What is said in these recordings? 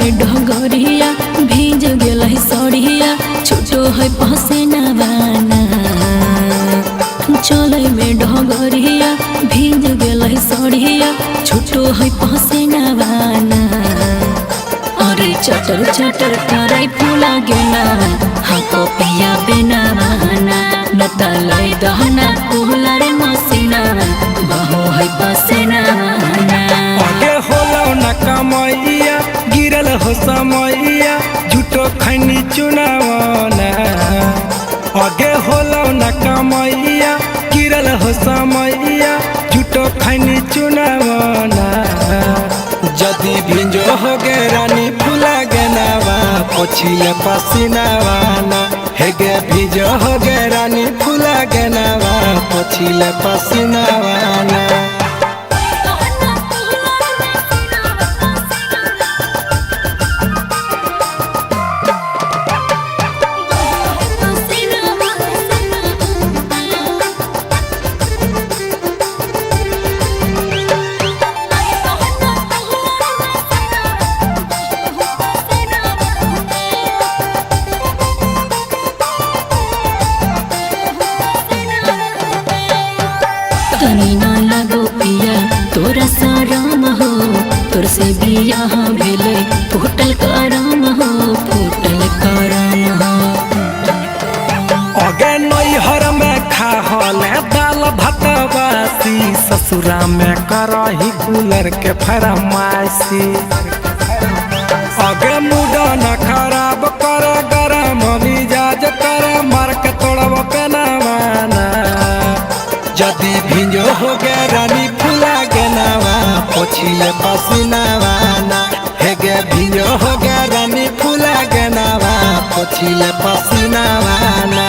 में डगरिया भीज गेल सड़िया छोटो है पसेना बाना चले में डगरिया भीज गेल सड़िया छोटो है पसेना बाना अरे चटर चटर कराई फूला गेना हाको पिया बेना बाना नतलाई दहना कुहलारे मसीना बहो है पसेना आगे होला न कमैया गिरल हो समैया झूठो खैनी चुनावना आगे होला न कमैया गिरल हो समैया झूठो खैनी चुनावना जदी भिंजो हो गे रानी फूला गेनावा पोछिले पसीनावाना हेगे भिंजो हो गे रानी फूला गेनावा पोछिले पसीनावाना तनी ना लगो पिया तोरा साराम हो तोर से बियाह भेले फूटल कराम हो फूटल कराम हो अगे नैहर में खाहले दाल भात बासी ससुरा में करही कूलर के फरमाइशी अगे मुडा न खराब कर गरम मिजाज कर मार के तोड़ब पेनावाना जदी भिंजो हो गे रानी फूला गेनावा पोछिले पसीनावाना हेगे भिंजो हो गे रानी फूला गेनावा पोछिले पसीनावाना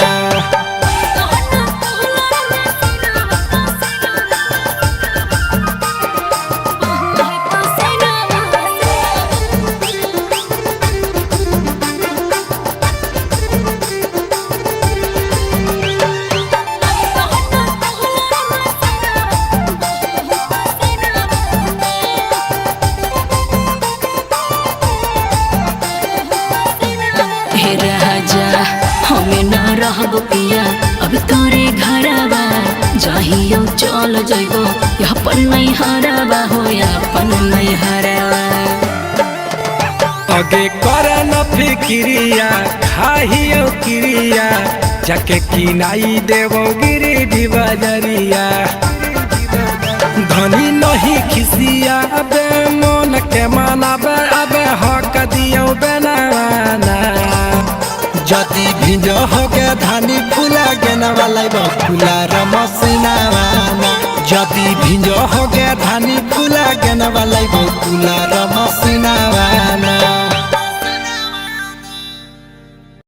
हमें ना रहब पिया अब तोरे घरवा जाहियो चल जइबो अपन नहीं हराबा हो अपन नहीं हराबा अगे कर न फिक्रिया खाहियो क्रिया जाके किनाई देवो गिरी बजरिया धनी नहीं खिसिया अबे मन के मानाबे अबे हक दियो बेनाना जदी भिंजो हो गे धानी फूला गेनावा लाइब फूला रमसीनावाना जदी भिंजो हो गे धानी फूला गेनावा लाइब फूला